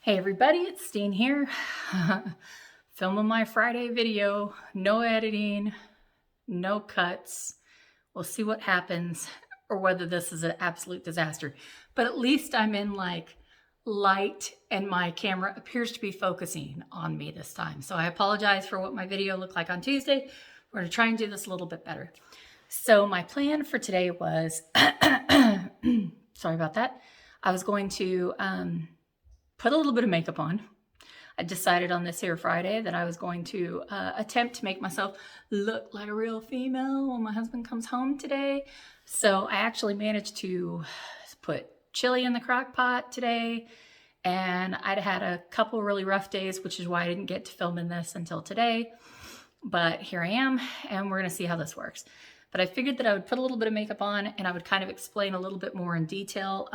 Hey everybody, it's Steen here. Filming my Friday video. No editing, no cuts. We'll see what happens or whether this is an absolute disaster. But at least I'm in like light and my camera appears to be focusing on me this time. So I apologize for what my video looked like on Tuesday. We're gonna try and do this a little bit better. So my plan for today was, sorry about that. I was going to put a little bit of makeup on. I decided on this here Friday that I was going to attempt to make myself look like a real female when my husband comes home today. So I actually managed to put chili in the crock pot today, and I'd had a couple really rough days, which is why I didn't get to filming this until today. But here I am, and we're gonna see how this works. But I figured that I would put a little bit of makeup on and I would kind of explain a little bit more in detail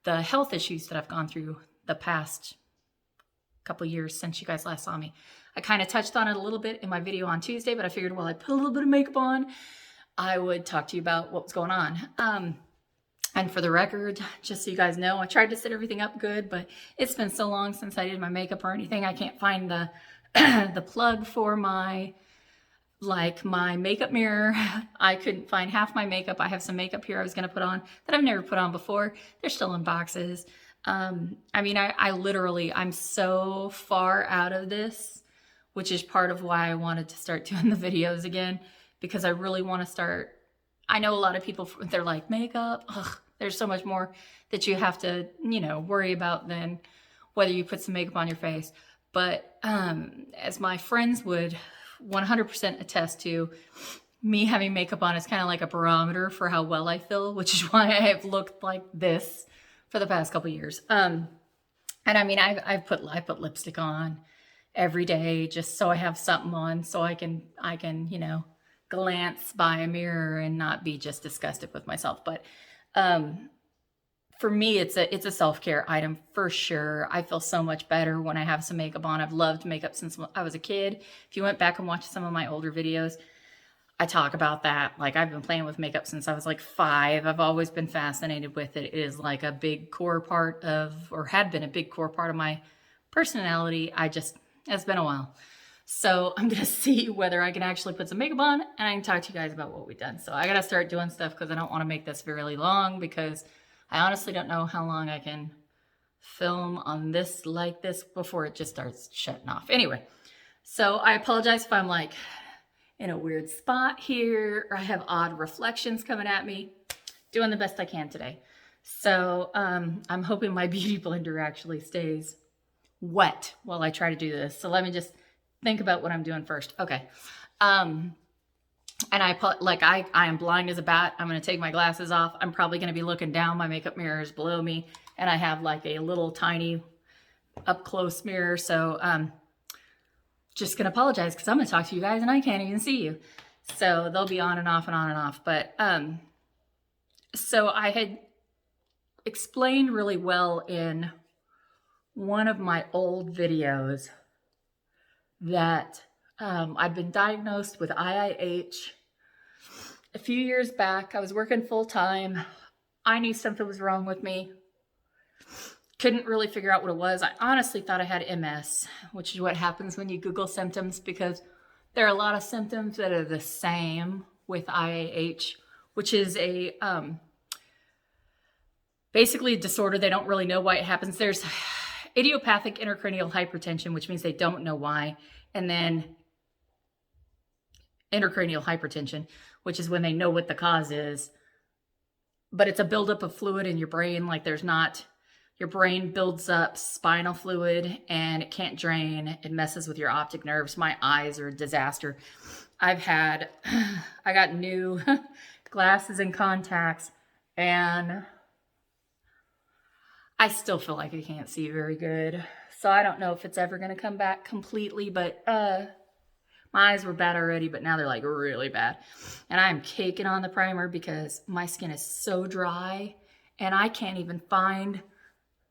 the health issues that I've gone through the past couple years since you guys last saw me. I kind of touched on it a little bit in my video on Tuesday, but I figured while I put a little bit of makeup on, I would talk to you about what was going on. And for the record, just so you guys know, I tried to set everything up good, but it's been so long since I did my makeup or anything. I can't find the the plug for my makeup mirror. I couldn't find half my makeup. I have some makeup here I was going to put on that I've never put on before. They're still in boxes. I mean, I literally, I'm so far out of this, which is part of why I wanted to start doing the videos again, because I really want to start. I know a lot of people, they're like, makeup, ugh, there's so much more that you have to, worry about than whether you put some makeup on your face. But as my friends would 100% attest to, me having makeup on is kind of like a barometer for how well I feel, which is why I have looked like this for the past couple years. And I mean, I put lipstick on every day just so I have something on, so I can glance by a mirror and not be just disgusted with myself. But for me, it's a self-care item for sure. I feel so much better when I have some makeup on. I've loved makeup since I was a kid. If you went back and watched some of my older videos, I talk about that. Like, I've been playing with makeup since I was like 5. I've always been fascinated with it. It is like a big core part of, or had been a big core part of my personality. It's been a while. So I'm going to see whether I can actually put some makeup on and I can talk to you guys about what we've done. So I got to start doing stuff because I don't want to make this really long, because I honestly don't know how long I can film on this like this before it just starts shutting off. Anyway, so I apologize if I'm like in a weird spot here or I have odd reflections coming at me. Doing the best I can today. So I'm hoping my beauty blender actually stays wet while I try to do this. So let me just think about what I'm doing first. Okay. And I am blind as a bat. I'm going to take my glasses off. I'm probably going to be looking down. My makeup mirror is below me, and I have like a little tiny up close mirror. So just going to apologize because I'm going to talk to you guys and I can't even see you. So they'll be on and off and on and off. But so I had explained really well in one of my old videos that I'd been diagnosed with IIH a few years back. I was working full time. I knew something was wrong with me. Couldn't really figure out what it was. I honestly thought I had MS, which is what happens when you Google symptoms, because there are a lot of symptoms that are the same with IIH, which is a basically a disorder. They don't really know why it happens. There's idiopathic intracranial hypertension, which means they don't know why, and then intracranial hypertension, which is when they know what the cause is, but it's a buildup of fluid in your brain. Like, your brain builds up spinal fluid and it can't drain. It messes with your optic nerves. My eyes are a disaster. I got new glasses and contacts, and I still feel like I can't see very good. So I don't know if it's ever going to come back completely, but my eyes were bad already, but now they're like really bad. And I'm caking on the primer because my skin is so dry and I can't even find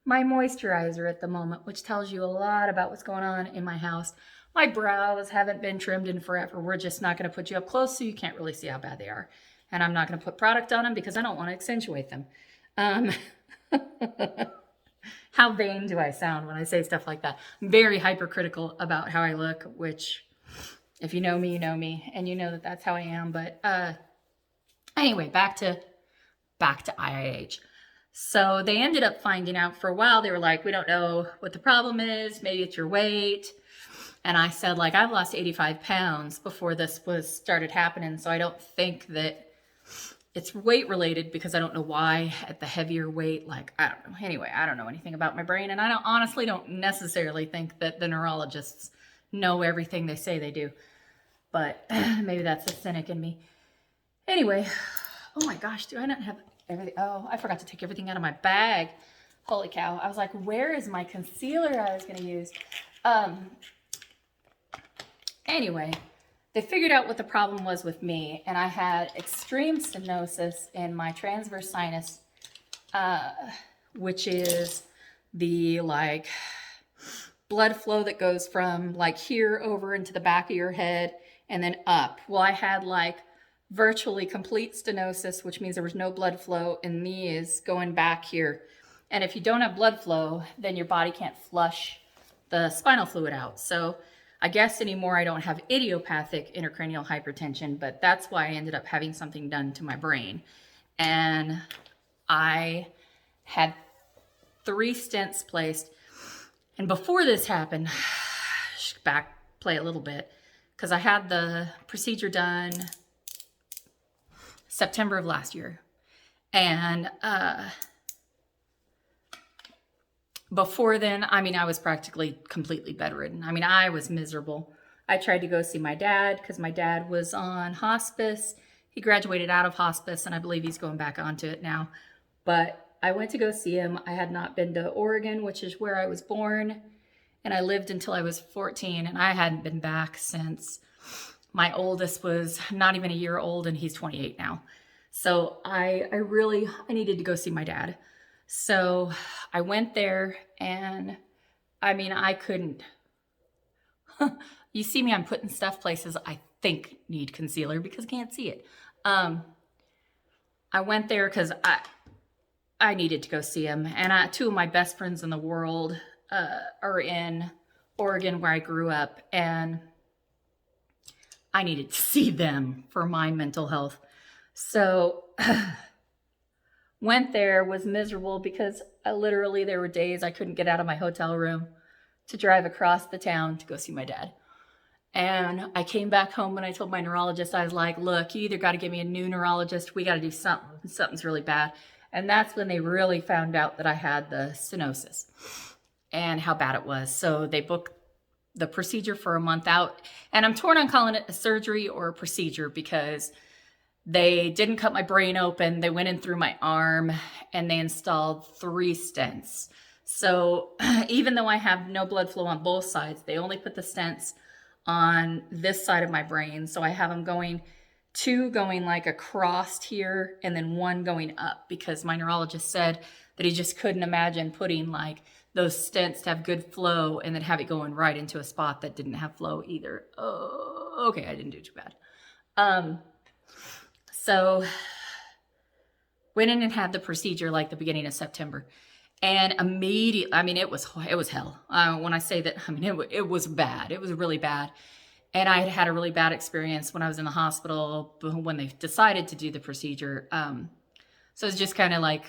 my moisturizer at the moment, which tells you a lot about what's going on in my house. My brows haven't been trimmed in forever. We're just not going to put you up close so you can't really see how bad they are. And I'm not going to put product on them because I don't want to accentuate them. how vain do I sound when I say stuff like that? I'm very hypercritical about how I look, which if you know me, you know me, and you know that that's how I am. But anyway, back to IIH. So they ended up finding out for a while. They were like, we don't know what the problem is. Maybe it's your weight. And I said, like, I've lost 85 pounds before this started happening. So I don't think that it's weight related, because I don't know why at the heavier weight, like, I don't know. Anyway, I don't know anything about my brain. And I honestly don't necessarily think that the neurologists know everything they say they do. But maybe that's a cynic in me. Anyway, oh my gosh, do I not have everything? Oh, I forgot to take everything out of my bag. Holy cow. I was like, where is my concealer I was going to use? Anyway, they figured out what the problem was with me, and I had extreme stenosis in my transverse sinus, which is the like blood flow that goes from like here over into the back of your head and then up. Well, I had like virtually complete stenosis, which means there was no blood flow in these going back here. And if you don't have blood flow, then your body can't flush the spinal fluid out. So I guess anymore I don't have idiopathic intracranial hypertension, but that's why I ended up having something done to my brain. And I had 3 stents placed. And before this happened, back play a little bit, because I had the procedure done September of last year. And before then, I mean, I was practically completely bedridden. I mean, I was miserable. I tried to go see my dad because my dad was on hospice. He graduated out of hospice, and I believe he's going back onto it now. But I went to go see him. I had not been to Oregon, which is where I was born, and I lived until I was 14, and I hadn't been back since my oldest was not even a year old, and he's 28 now. So I needed to go see my dad. So I went there, and I mean, I couldn't. You see me, I'm putting stuff places I think need concealer because I can't see it. I went there because I needed to go see him. And 2 of my best friends in the world are in Oregon, where I grew up. And I needed to see them for my mental health. So went there, was miserable because there were days I couldn't get out of my hotel room to drive across the town to go see my dad. And I came back home and I told my neurologist, I was like, look, you either got to give me a new neurologist, we got to do something. Something's really bad. And that's when they really found out that I had the stenosis and how bad it was. So they booked the procedure for a month out. And I'm torn on calling it a surgery or a procedure because they didn't cut my brain open. They went in through my arm and they installed 3 stents. So even though I have no blood flow on both sides, they only put the stents on this side of my brain. So I have them going 2 going like across here and then 1 going up, because my neurologist said that he just couldn't imagine putting like those stents to have good flow and then have it going right into a spot that didn't have flow either. Oh, okay, I didn't do too bad. So went in and had the procedure like the beginning of September. And immediately, I mean, it was hell. When I say that, I mean, it was bad. It was really bad. And I had a really bad experience when I was in the hospital when they decided to do the procedure. So it was just kind of like,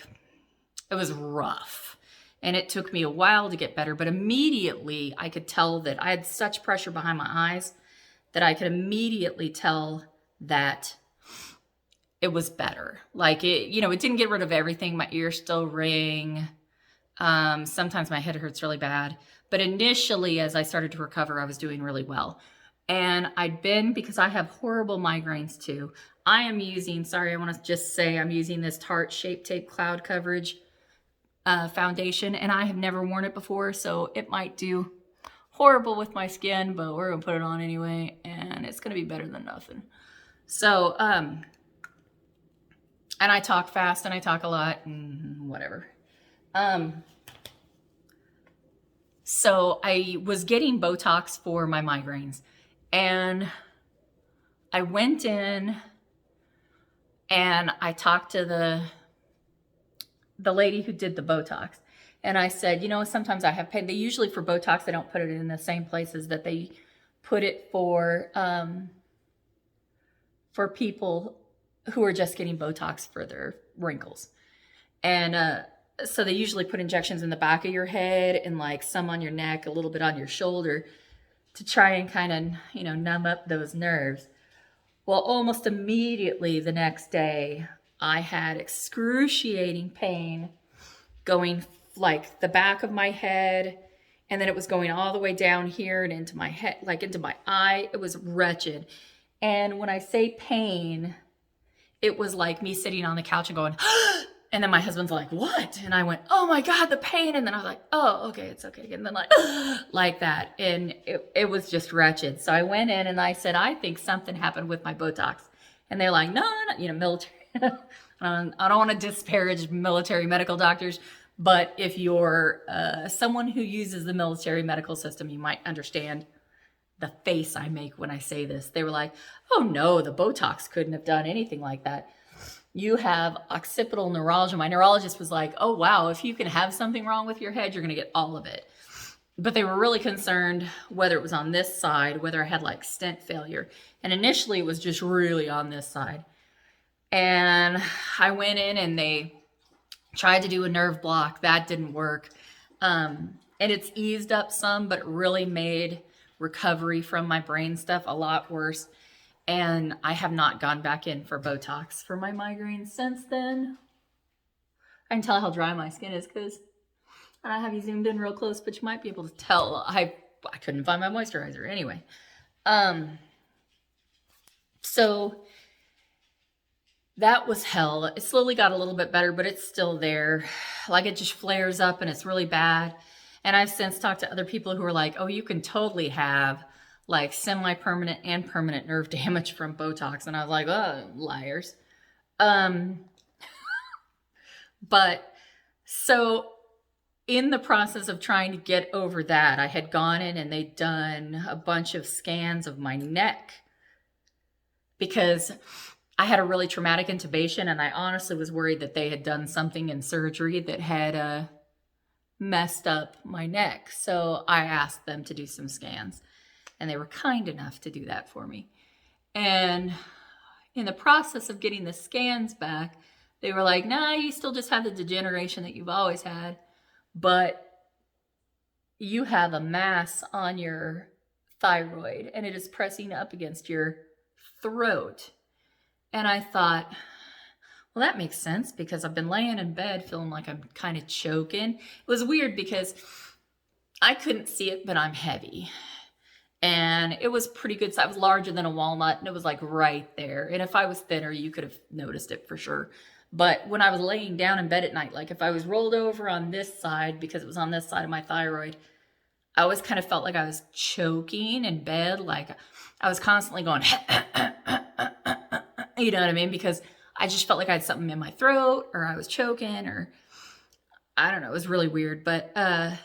it was rough. And it took me a while to get better. But immediately, I could tell that I had such pressure behind my eyes that I could immediately tell that it was better. Like it didn't get rid of everything. My ears still ring. Sometimes my head hurts really bad. But initially, as I started to recover, I was doing really well. And because I have horrible migraines too, I want to just say I'm using this Tarte Shape Tape Cloud Coverage foundation, and I have never worn it before, so it might do horrible with my skin, but we're going to put it on anyway, and it's going to be better than nothing. So, and I talk fast and I talk a lot and whatever. So I was getting Botox for my migraines, and I went in and I talked to the lady who did the Botox, And I said, you know, sometimes I have pain. They usually for Botox, they don't put it in the same places that they put it for people who are just getting Botox for their wrinkles. And so they usually put injections in the back of your head and like some on your neck, a little bit on your shoulder to try and kind of, you know, numb up those nerves. Well, almost immediately the next day, I had excruciating pain going like the back of my head, and then it was going all the way down here and into my head, like into my eye. It was wretched. And when I say pain, it was like me sitting on the couch and going, and then my husband's like, what? And I went, oh my God, the pain. And then I was like, oh, okay, it's okay. And then like that. And it was just wretched. So I went in and I said, I think something happened with my Botox. And they're like, no, you know, military. I don't want to disparage military medical doctors, but if you're someone who uses the military medical system, you might understand the face I make when I say this. They were like, oh no, the Botox couldn't have done anything like that. You have occipital neuralgia. My neurologist was like, oh wow, if you can have something wrong with your head, you're going to get all of it. But they were really concerned whether it was on this side, whether I had like stent failure. And initially it was just really on this side. And I went in and they tried to do a nerve block. That didn't work. And it's eased up some, but it really made recovery from my brain stuff a lot worse. And I have not gone back in for Botox for my migraines since then. I can tell how dry my skin is because I don't have you zoomed in real close, but you might be able to tell. I couldn't find my moisturizer anyway. So that was hell. It slowly got a little bit better, but it's still there. Like it just flares up and it's really bad. And I've since talked to other people who are like, oh, you can totally have like semi-permanent and permanent nerve damage from Botox. And I was like, oh, liars. But so in the process of trying to get over that, I had gone in and they'd done a bunch of scans of my neck because I had a really traumatic intubation, and I honestly was worried that they had done something in surgery that had messed up my neck. So I asked them to do some scans, and they were kind enough to do that for me. And in the process of getting the scans back, they were like, nah, you still just have the degeneration that you've always had, but you have a mass on your thyroid, and it is pressing up against your throat. And I thought, well, that makes sense because I've been laying in bed feeling like I'm kind of choking. It was weird because I couldn't see it, but I'm heavy. And it was pretty good. So I was larger than a walnut, and it was like right there. And if I was thinner, you could have noticed it for sure. But when I was laying down in bed at night, like if I was rolled over on this side because it was on this side of my thyroid, I always kind of felt like I was choking in bed. Like I was constantly going, you know what I mean? Because I just felt like I had something in my throat, or I was choking, or I don't know. It was really weird. But I'm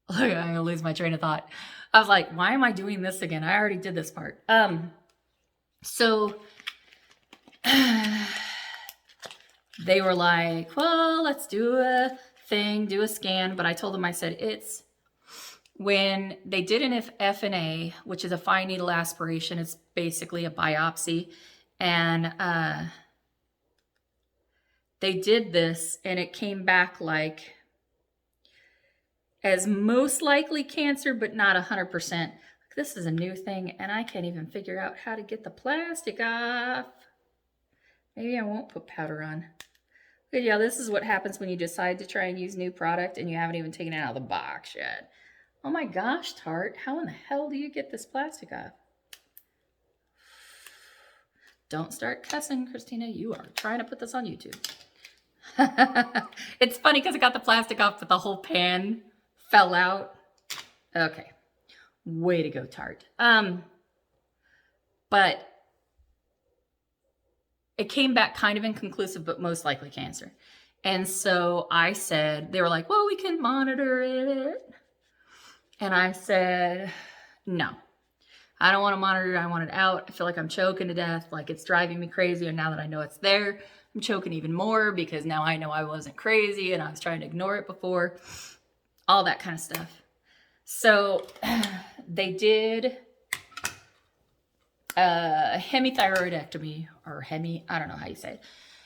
gonna lose my train of thought. I was like, why am I doing this again? I already did this part. So they were like, well, let's do a thing, do a scan. But I told them, I said, it's when they did an FNA, which is a fine needle aspiration. It's basically a biopsy. And they did this, and it came back like as most likely cancer, but not 100%. This is a new thing, and I can't even figure out how to get the plastic off. Maybe I won't put powder on. But yeah, this is what happens when you decide to try and use new product and you haven't even taken it out of the box yet. Oh my gosh, Tart, how in the hell do you get this plastic off? Don't start cussing, Christina. You are trying to put this on YouTube. It's funny because I got the plastic off, but the whole pan fell out. Okay. Way to go, Tart. But it came back kind of inconclusive, but most likely cancer. And so I said, they were like, well, we can monitor it. And I said, no, I don't want to monitor it. I want it out. I feel like I'm choking to death. Like it's driving me crazy. And now that I know it's there, I'm I'm choking even more because now I know I wasn't crazy and I was trying to ignore it before. All that kind of stuff. So they did a hemithyroidectomy, or I don't know how you say it.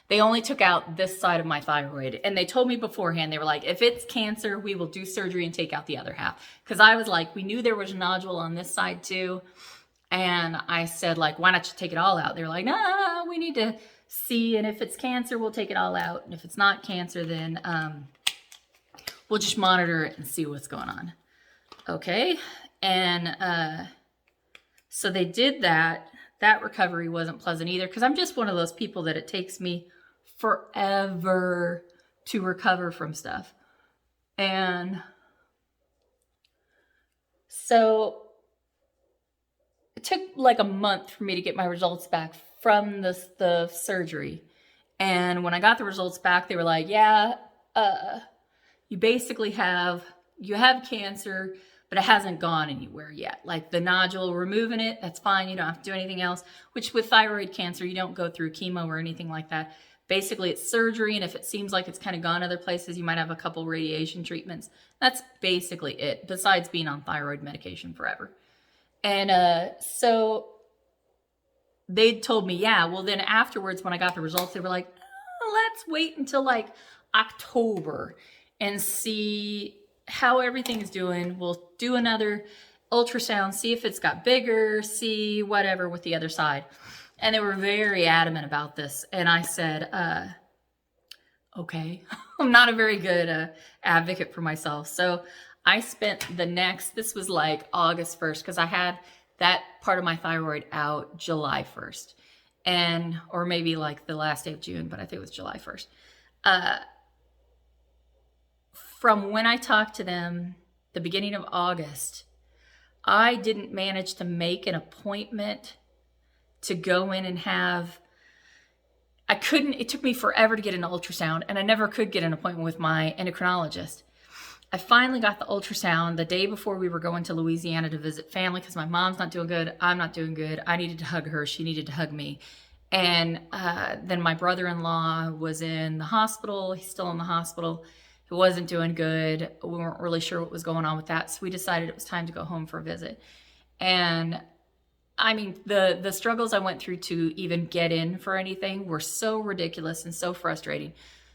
They only took out this side of my thyroid. And they told me beforehand, they were like, if it's cancer, we will do surgery and take out the other half. Because I was like, we knew there was a nodule on this side too. And I said, like, why not you take it all out? They were like, no, we need to see. And if it's cancer, we'll take it all out. And if it's not cancer, then we'll just monitor it and see what's going on. Okay. And so they did that. That recovery wasn't pleasant either, because I'm just one of those people that it takes me forever to recover from stuff. And so it took like a month for me to get my results back from the surgery. And when I got the results back, they were like, yeah, you basically have cancer, but it hasn't gone anywhere yet. Like the nodule, removing it, that's fine. You don't have to do anything else, which with thyroid cancer, you don't go through chemo or anything like that. Basically, it's surgery, and if it seems like it's kind of gone other places, you might have a couple radiation treatments. That's basically it, besides being on thyroid medication forever. And so they told me, yeah, well then afterwards when I got the results, they were like, oh, let's wait until like October and see how everything's doing. We'll do another ultrasound, see if it's got bigger, see whatever with the other side. And they were very adamant about this. And I said, okay, I'm not a very good advocate for myself. So I spent this was like August 1st, because I had that part of my thyroid out July 1st. Or maybe like the last day of June, but I think it was July 1st. From when I talked to them, the beginning of August, I didn't manage to make an appointment to go in and it took me forever to get an ultrasound, and I never could get an appointment with my endocrinologist. I finally got the ultrasound the day before we were going to Louisiana to visit family, because my mom's not doing good, I'm not doing good. I needed to hug her, she needed to hug me. And then my brother-in-law was in the hospital, he's still in the hospital. He wasn't doing good. We weren't really sure what was going on with that, so we decided it was time to go home for a visit. And I mean, the struggles I went through to even get in for anything were so ridiculous and so frustrating.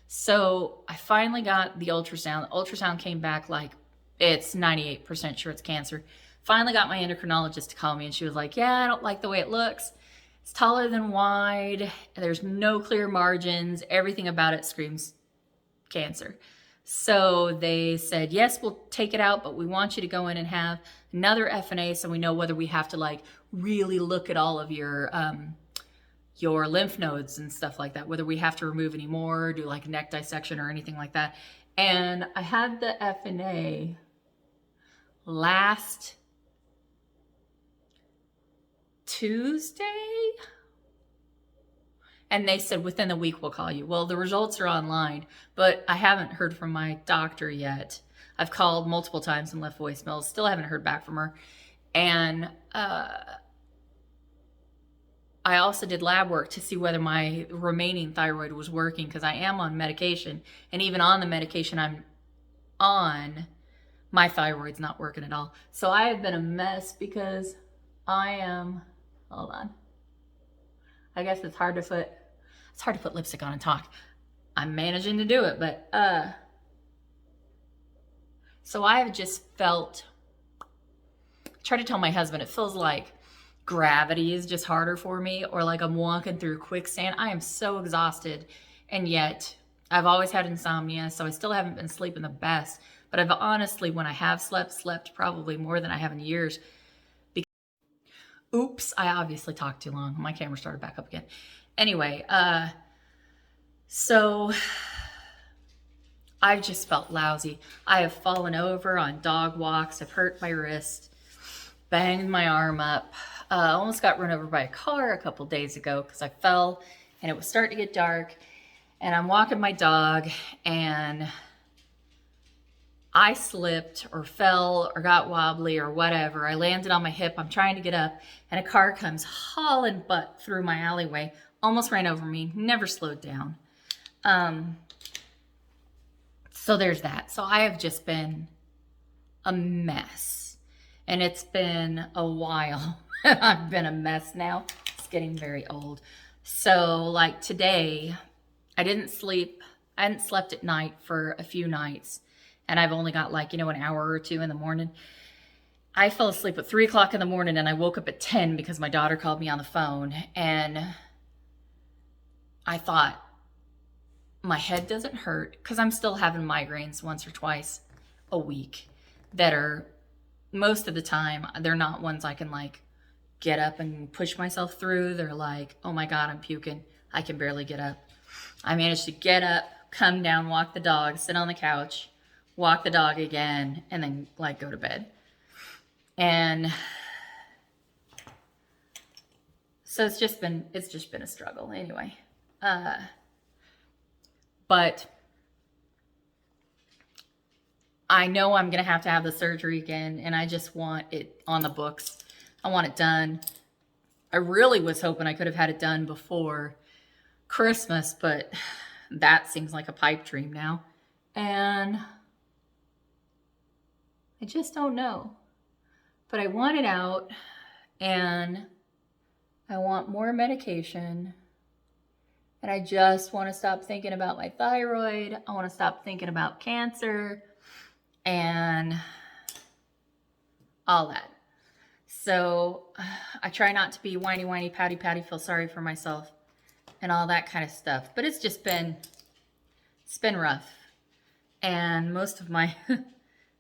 So I finally got the ultrasound. The ultrasound came back like, it's 98% sure it's cancer. Finally got my endocrinologist to call me, and she was like, yeah, I don't like the way it looks. It's taller than wide. There's no clear margins. Everything about it screams cancer. So they said, yes, we'll take it out, but we want you to go in and have another FNA so we know whether we have to like really look at all of your lymph nodes and stuff like that, whether we have to remove any more, do like a neck dissection or anything like that. And I had the FNA last Tuesday, and they said within the week we'll call you. Well, the results are online, but I haven't heard from my doctor yet. I've called multiple times and left voicemails, still haven't heard back from her. And I also did lab work to see whether my remaining thyroid was working, because I am on medication, and even on the medication I'm on, my thyroid's not working at all. So I have been a mess because I am, hold on. I guess it's hard to put lipstick on and talk. I'm managing to do it, but so I have just felt, try to tell my husband, it feels like gravity is just harder for me, or like I'm walking through quicksand. I am so exhausted, and yet I've always had insomnia, so I still haven't been sleeping the best, but I've honestly, when I have slept probably more than I have in years. Oops, I obviously talked too long. My camera started back up again. Anyway, so I've just felt lousy. I have fallen over on dog walks. I've hurt my wrist, banged my arm up. Almost got run over by a car a couple days ago because I fell and it was starting to get dark. And I'm walking my dog and I slipped or fell or got wobbly or whatever. I landed on my hip. I'm trying to get up and a car comes hauling butt through my alleyway, almost ran over me, never slowed down. So there's that. So I have just been a mess, and it's been a while. I've been a mess now. It's getting very old. So like today, I didn't sleep. I hadn't slept at night for a few nights, and I've only got like, an hour or two in the morning. I fell asleep at 3 o'clock in the morning, and I woke up at 10 because my daughter called me on the phone, and I thought, my head doesn't hurt, because I'm still having migraines once or twice a week that are, most of the time, they're not ones I can like get up and push myself through. They're like, oh my God, I'm puking. I can barely get up. I managed to get up, come down, walk the dog, sit on the couch, walk the dog again, and then like go to bed. And so it's just been a struggle anyway. But I know I'm going to have the surgery again, and I just want it on the books. I want it done. I really was hoping I could have had it done before Christmas, but that seems like a pipe dream now. And I just don't know. But I want it out, and I want more medication. And I just want to stop thinking about my thyroid. I want to stop thinking about cancer and all that. So I try not to be whiny, pouty, feel sorry for myself and all that kind of stuff. But it's been rough. And most of my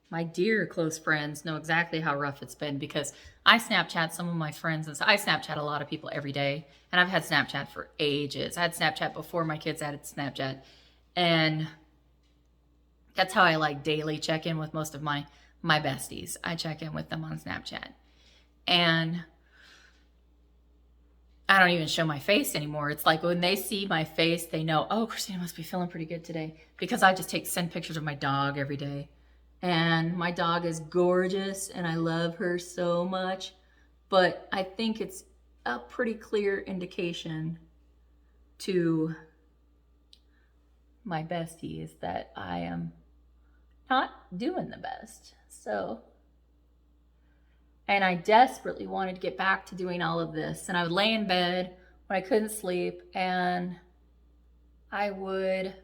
my dear close friends know exactly how rough it's been, because I Snapchat some of my friends, and so I Snapchat a lot of people every day. And I've had Snapchat for ages. I had Snapchat before my kids had Snapchat. And that's how I like daily check in with most of my besties. I check in with them on Snapchat. And I don't even show my face anymore. It's like when they see my face, they know, oh, Christina must be feeling pretty good today, because I just send pictures of my dog every day. And my dog is gorgeous, and I love her so much. But I think it's a pretty clear indication to my besties that I am not doing the best. So, and I desperately wanted to get back to doing all of this. And I would lay in bed when I couldn't sleep, and I would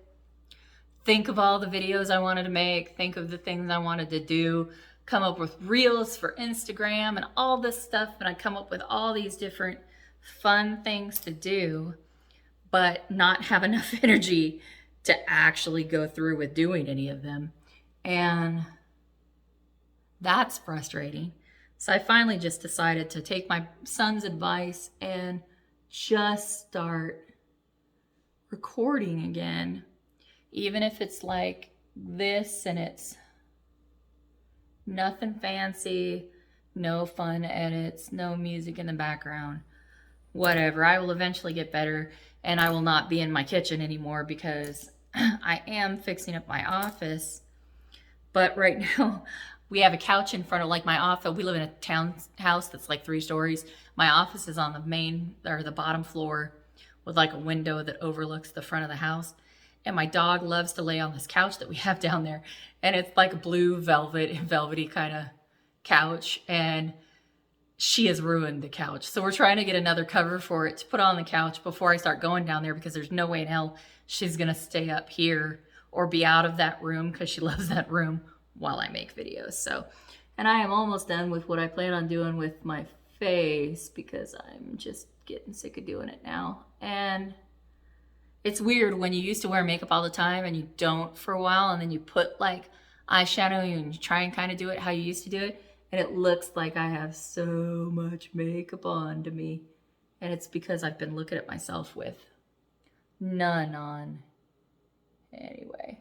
think of all the videos I wanted to make, think of the things I wanted to do, come up with reels for Instagram and all this stuff. And I'd come up with all these different fun things to do, but not have enough energy to actually go through with doing any of them. And that's frustrating. So I finally just decided to take my son's advice and just start recording again. Even if it's like this and it's nothing fancy, no fun edits, no music in the background, whatever. I will eventually get better, and I will not be in my kitchen anymore, because I am fixing up my office. But right now we have a couch in front of like my office. We live in a townhouse that's like 3 stories. My office is on the main or the bottom floor with like a window that overlooks the front of the house. And my dog loves to lay on this couch that we have down there. And it's like a blue velvety kind of couch. And she has ruined the couch. So we're trying to get another cover for it to put on the couch before I start going down there, because there's no way in hell she's going to stay up here or be out of that room, because she loves that room, while I make videos. So, and I am almost done with what I plan on doing with my face, because I'm just getting sick of doing it now. And it's weird when you used to wear makeup all the time and you don't for a while, and then you put like eyeshadow and you try and kind of do it how you used to do it, and it looks like I have so much makeup on to me. And it's because I've been looking at myself with none on. Anyway,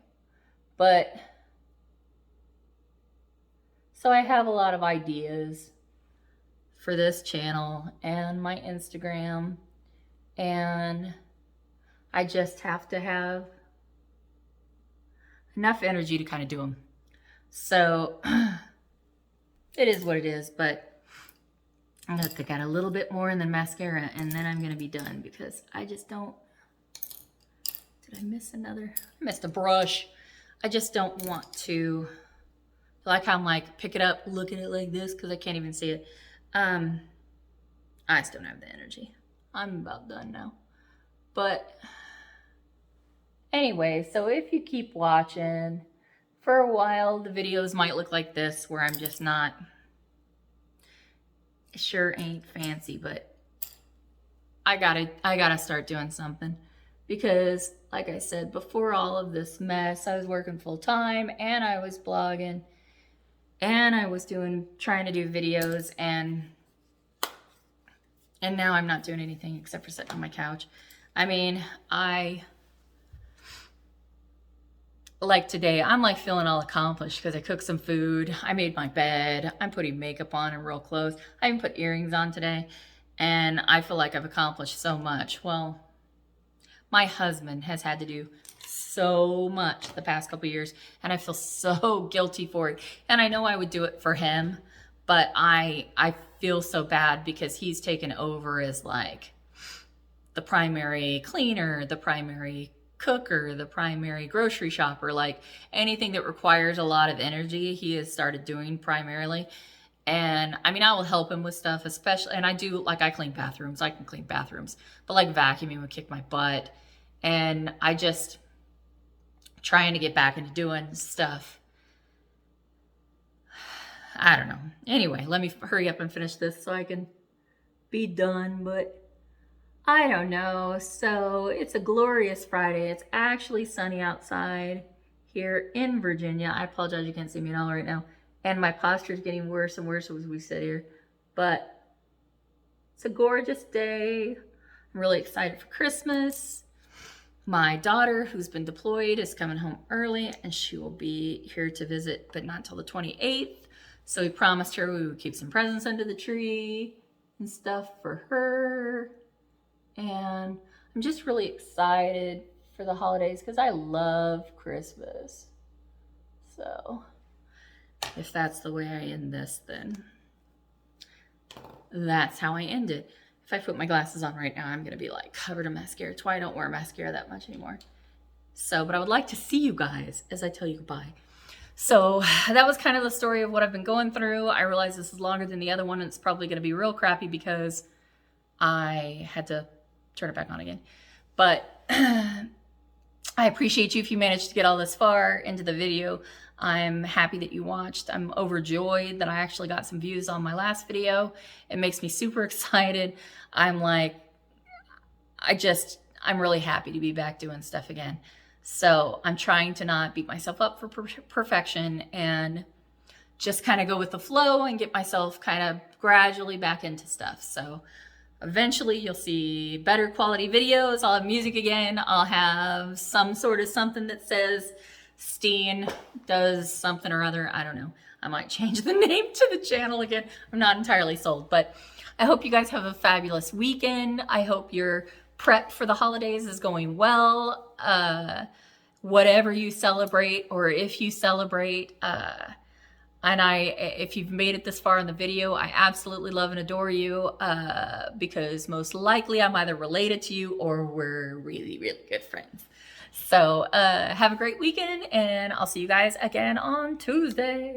but so I have a lot of ideas for this channel and my Instagram, and I just have to have enough energy to kind of do them. So it is what it is, but I'm going to pick out a little bit more and then mascara, and then I'm going to be done, because I just don't Did I miss another? I missed a brush. I just don't want to, like I'm like, pick it up, look at it like this, because I can't even see it. I just don't have the energy. I'm about done now. But anyway, so if you keep watching, for a while, the videos might look like this, where I'm just not, sure ain't fancy, but I gotta start doing something. Because, like I said, before all of this mess, I was working full time, and I was blogging, and I was trying to do videos, and now I'm not doing anything except for sitting on my couch. I mean, like today, I'm like feeling all accomplished because I cooked some food, I made my bed, I'm putting makeup on and real clothes. I even put earrings on today, and I feel like I've accomplished so much. Well, my husband has had to do so much the past couple of years, and I feel so guilty for it. And I know I would do it for him, but I feel so bad because he's taken over as like the primary cleaner, the primary cooker, the primary grocery shopper, like anything that requires a lot of energy, he has started doing primarily. And I mean, I will help him with stuff, especially, and I do, like, I clean bathrooms, I can clean bathrooms, but like vacuuming would kick my butt. And I just trying to get back into doing stuff. I don't know. Anyway, let me hurry up and finish this so I can be done, but I don't know. So it's a glorious Friday. It's actually sunny outside here in Virginia. I apologize, you can't see me at all right now. And my posture is getting worse and worse as we sit here. But it's a gorgeous day. I'm really excited for Christmas. My daughter, who's been deployed, is coming home early, and she will be here to visit, but not till the 28th. So we promised her we would keep some presents under the tree and stuff for her. And I'm just really excited for the holidays because I love Christmas. So if that's the way I end this, then that's how I end it. If I put my glasses on right now, I'm going to be like covered in mascara. It's why I don't wear mascara that much anymore. So, but I would like to see you guys as I tell you goodbye. So that was kind of the story of what I've been going through. I realize this is longer than the other one, and it's probably going to be real crappy because I had to turn it back on again. But I appreciate you if you managed to get all this far into the video. I'm happy that you watched. I'm overjoyed that I actually got some views on my last video. It makes me super excited. I'm really happy to be back doing stuff again. So I'm trying to not beat myself up for perfection and just kind of go with the flow and get myself kind of gradually back into stuff. So eventually you'll see better quality videos. I'll have music again. I'll have some sort of something that says Steen does something or other. I don't know. I might change the name to the channel again. I'm not entirely sold, but I hope you guys have a fabulous weekend. I hope your prep for the holidays is going well. Whatever you celebrate, or if you celebrate, if you've made it this far in the video, I absolutely love and adore you, because most likely I'm either related to you or we're really, really good friends. So have a great weekend, and I'll see you guys again on Tuesday.